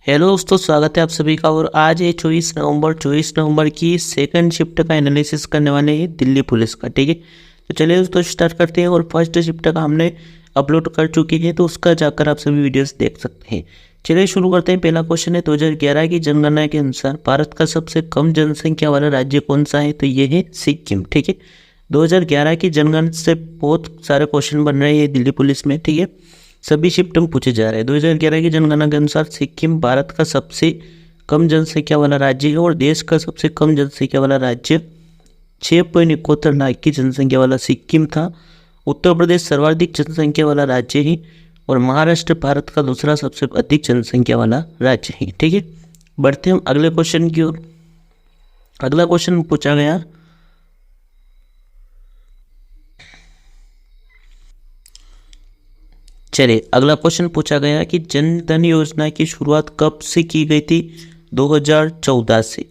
Hello दोस्तों, स्वागत है आप सभी का। और आज है 24 नवंबर की सेकंड शिफ्ट का एनालिसिस करने वाले हैं दिल्ली पुलिस का। ठीक है, तो चलिए दोस्तों स्टार्ट करते हैं। और फर्स्ट शिफ्ट का हमने अपलोड कर चुकी है, तो उसका जाकर आप सभी वीडियोस देख सकते हैं। चलिए शुरू करते हैं। पहला क्वेश्चन है 2011 की जनगणना के अनुसार भारत का सबसे कम जनसंख्या वाला राज्य कौन सा है? तो ये है सिक्किम। ठीक है, 2011 की जनगणना से बहुत सारे क्वेश्चन बन रहे हैं दिल्ली पुलिस में। ठीक है, सभी शिफ्ट में पूछे जा रहे हैं। 2011 की जनगणना के अनुसार सिक्किम भारत का सबसे कम जनसंख्या वाला राज्य है और देश का सबसे कम जनसंख्या वाला राज्य 6.71 लाख की जनसंख्या वाला सिक्किम था। उत्तर प्रदेश सर्वाधिक जनसंख्या वाला राज्य है और महाराष्ट्र भारत का दूसरा सबसे अधिक जनसंख्या वाला राज्य है। ठीक है, बढ़ते हम अगले क्वेश्चन की ओर। अगला क्वेश्चन पूछा गया चलिए अगला क्वेश्चन पूछा गया कि जन धन योजना की शुरुआत कब से की गई थी? 2014 से।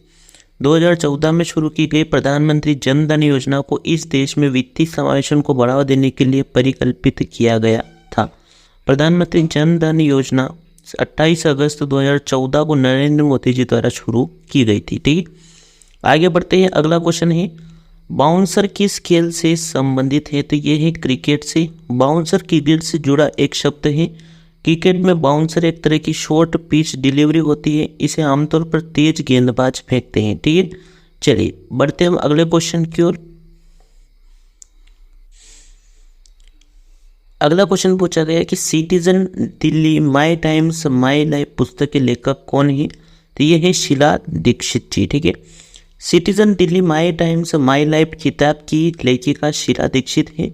2014 में शुरू की गई प्रधानमंत्री जन धन योजना को इस देश में वित्तीय समावेशन को बढ़ावा देने के लिए परिकल्पित किया गया था। प्रधानमंत्री जन धन योजना 28 अगस्त 2014 को नरेंद्र मोदी जी द्वारा शुरू की गई थी। ठीक है, आगे बढ़ते हैं। अगला क्वेश्चन है बाउंसर किस खेल से संबंधित है? तो ये है क्रिकेट से। बाउंसर क्रिकेट से जुड़ा एक शब्द है। क्रिकेट में बाउंसर एक तरह की शॉर्ट पिच डिलीवरी होती है। इसे आमतौर पर तेज गेंदबाज फेंकते हैं। ठीक है, चलिए बढ़ते हैं अगले क्वेश्चन की ओर। अगला क्वेश्चन पूछा गया कि citizen Delhi my times my life पुस्तक के लेखक कौन है? तो ये है शीला दीक्षित जी। ठीक है, citizen Delhi my times my life किताब की लेखिका शीला दीक्षित है।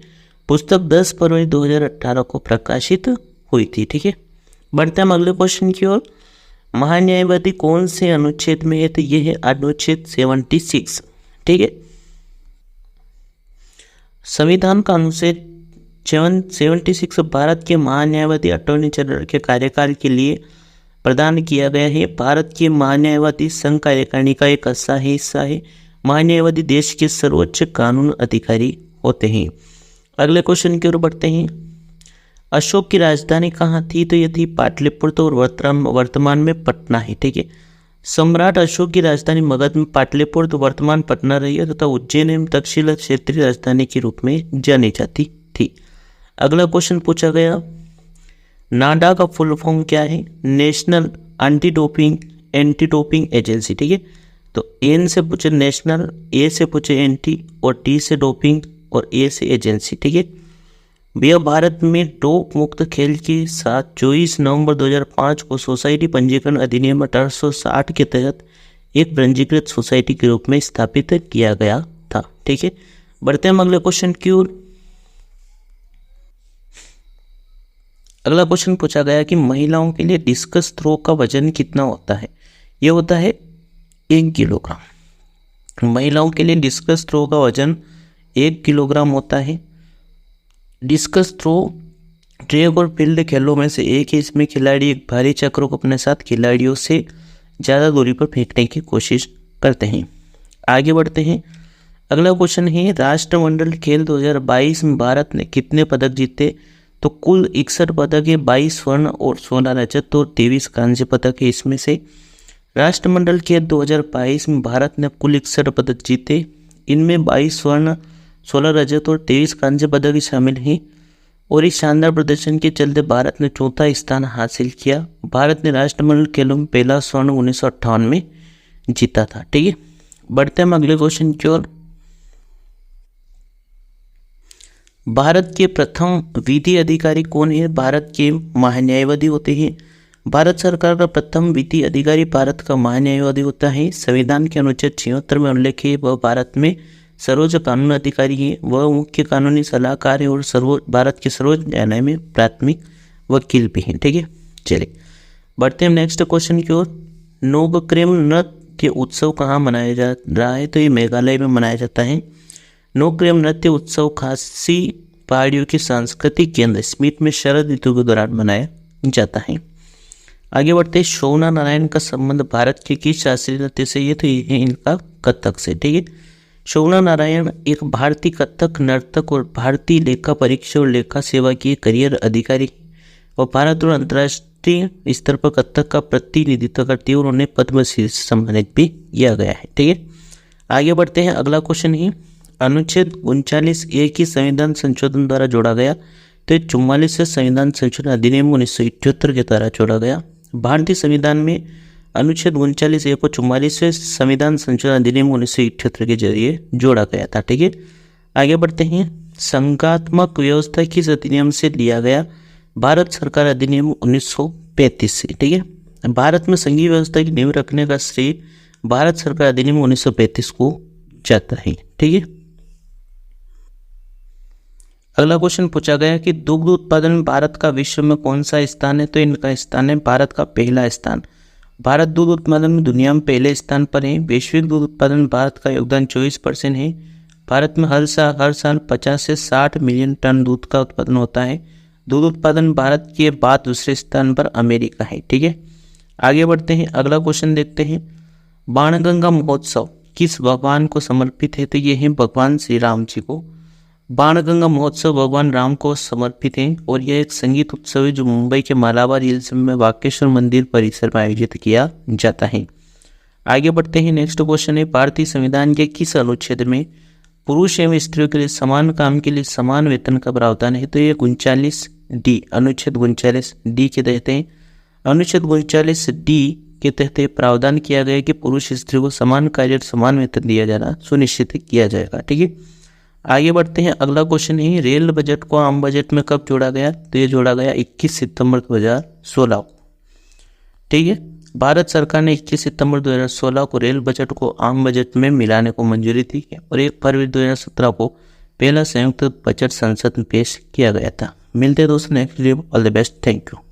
पुस्तक 10 फरवरी 2018 को प्रकाशित हुई थी। ठीक है, बढ़ते हम अगले क्वेश्चन की ओर। महान्यायवादी कौन से अनुच्छेद में है? तो ये है अनुच्छेद 76। ठीक है, संविधान का अनुच्छेद 76 भारत के महान्यायवादी अटॉर्नी जनरल के कार्यकाल के लिए प्रदान किया गया है। भारत के महान्यायवादी संघ कार्यकारिणी का एक हिस्सा है। महान्यायवादी देश के सर्वोच्च कानून अधिकारी होते हैं। अगले क्वेश्चन की ओर बढ़ते हैं। अशोक की राजधानी कहाँ थी? तो ये थी पाटलिपुत्र और वर्तमान में पटना है। ठीक है, सम्राट अशोक की राजधानी मगध में पाटलिपुत्र वर्तमान पटना रही है तथा उज्जैन एवं तक्षशिला क्षेत्रीय राजधानी के रूप में जानी जाती थी। अगला क्वेश्चन पूछा गया नाडा का फुल फॉर्म क्या है? National anti doping agency. ठीक है, तो एन से पूछे नेशनल, ए से पूछे एंटी और टी से डोपिंग और ए से एजेंसी। ठीक है भैया, भारत में डोप मुक्त खेल के साथ 24 नवंबर 2005 को सोसाइटी पंजीकरण अधिनियम 1860 के तहत एक पंजीकृत सोसाइटी के रूप में स्थापित किया गया था। ठीक है, बढ़ते हैं अगले क्वेश्चन की ओर। अगला क्वेश्चन पूछा गया कि महिलाओं के लिए डिस्कस थ्रो का वजन कितना होता है? यह होता है 1 किलोग्राम। महिलाओं के लिए डिस्कस थ्रो का वजन 1 किलोग्राम होता है। डिस्कस थ्रो ट्रैक और फील्ड खेलों में से एक है। इसमें खिलाड़ी एक भारी चक्र को अपने साथ खिलाड़ियों से ज़्यादा दूरी पर फेंकने की कोशिश करते हैं। आगे बढ़ते हैं। अगला क्वेश्चन है राष्ट्रमंडल खेल 2022 में भारत ने कितने पदक जीते? तो कुल 61 पदक है। 22 स्वर्ण और 16 रजत और 23 कांस्य पदक है। इसमें से राष्ट्रमंडल खेल 2022 में भारत ने कुल 61 पदक जीते। इनमें 22 स्वर्ण, 16 रजत और 23 कांस्य पदक ही शामिल हैं। और इस शानदार प्रदर्शन के चलते भारत ने चौथा स्थान हासिल किया। भारत ने राष्ट्रमंडल खेलों में पहला स्वर्ण 1958 में जीता था। ठीक है, बढ़ते हैं अगले क्वेश्चन की ओर। भारत के प्रथम विधि अधिकारी कौन है? भारत के महान्यायवादी होते हैं। भारत सरकार का प्रथम विधि अधिकारी भारत का महान्यायवादी होता है। संविधान के अनुच्छेद 76 में उल्लेख है वह भारत में सर्वोच्च कानून अधिकारी है। वह मुख्य कानूनी सलाहकार है और भारत के सर्वोच्च न्यायालय में प्राथमिक वकील भी हैं। ठीक है, चलिए बढ़ते हैं नेक्स्ट क्वेश्चन की ओर। नोकक्रेम नृत्य उत्सव कहाँ मनाया जा रहा है? तो ये मेघालय में मनाया जाता है। नोकक्रेम नृत्य उत्सव खासी पहाड़ियों के सांस्कृतिक केंद्र स्मिथ में शरद ऋतु के दौरान मनाया जाता है। आगे बढ़ते हैं। शोभना नारायण का संबंध भारत के किस शास्त्रीय नृत्य से? ये तो ये है इनका कथक से। ठीक है, शोभना नारायण एक भारतीय कथक नर्तक और भारतीय लेखा परीक्षा और लेखा सेवा की करियर अधिकारी और भारत और राष्ट्रीय स्तर पर कथक का प्रतिनिधित्व करती है और उन्हें पद्मश्री से सम्मानित भी किया गया है। ठीक है, आगे बढ़ते हैं। अगला क्वेश्चन है अनुच्छेद 39A की संविधान संशोधन द्वारा जोड़ा गया, तो 44 संविधान संशोधन अधिनियम 1978 के द्वारा जोड़ा गया। भारतीय संविधान में अनुच्छेद 39A को 44वें संविधान संशोधन अधिनियम 1978 के जरिए जोड़ा गया था। ठीक है, आगे बढ़ते हैं। संघात्मक व्यवस्था किस अधिनियम से लिया गया? भारत सरकार अधिनियम 1935 से। ठीक है, भारत में संघीय व्यवस्था की नींव रखने का श्रेय भारत सरकार अधिनियम 1935 को जाता है। ठीक है, अगला क्वेश्चन पूछा गया कि दुग्ध उत्पादन में भारत का विश्व में कौन सा स्थान है? तो इनका स्थान है भारत का पहला स्थान। भारत दूध उत्पादन में दुनिया में पहले स्थान पर है। वैश्विक दूध उत्पादन में भारत का योगदान 24% है। भारत में हर साल 50 से 60 मिलियन टन दूध का उत्पादन होता है। दूध उत्पादन भारत के बाद दूसरे स्थान पर अमेरिका है। ठीक है, आगे बढ़ते हैं। अगला क्वेश्चन देखते हैं। बाणगंगा महोत्सव किस भगवान को समर्पित है? तो ये है भगवान श्री राम जी को। बाणगंगा महोत्सव भगवान राम को समर्पित है और यह एक संगीत उत्सव है जो मुंबई के मालाबार हिल्स में वाकेश्वर मंदिर परिसर में आयोजित किया जाता है। आगे बढ़ते हैं। नेक्स्ट क्वेश्चन है भारतीय संविधान के किस अनुच्छेद में पुरुष एवं स्त्रियों के लिए समान काम के लिए समान वेतन का प्रावधान है? तो ये 39D अनुच्छेद 39D के तहत है। अनुच्छेद 39D के तहत प्रावधान किया गया कि पुरुष स्त्री को समान कार्य और समान वेतन दिया जाना सुनिश्चित किया जाएगा। ठीक है, आगे बढ़ते हैं। अगला क्वेश्चन है रेल बजट को आम बजट में कब जोड़ा गया? तो ये जोड़ा गया 21 सितंबर 2016। ठीक है, भारत सरकार ने 21 सितंबर 2016 को रेल बजट को आम बजट में मिलाने को मंजूरी दी और 1 फरवरी 2017 को पहला संयुक्त बजट संसद में पेश किया गया था। मिलते हैं दोस्तों next video. All the best, thank you.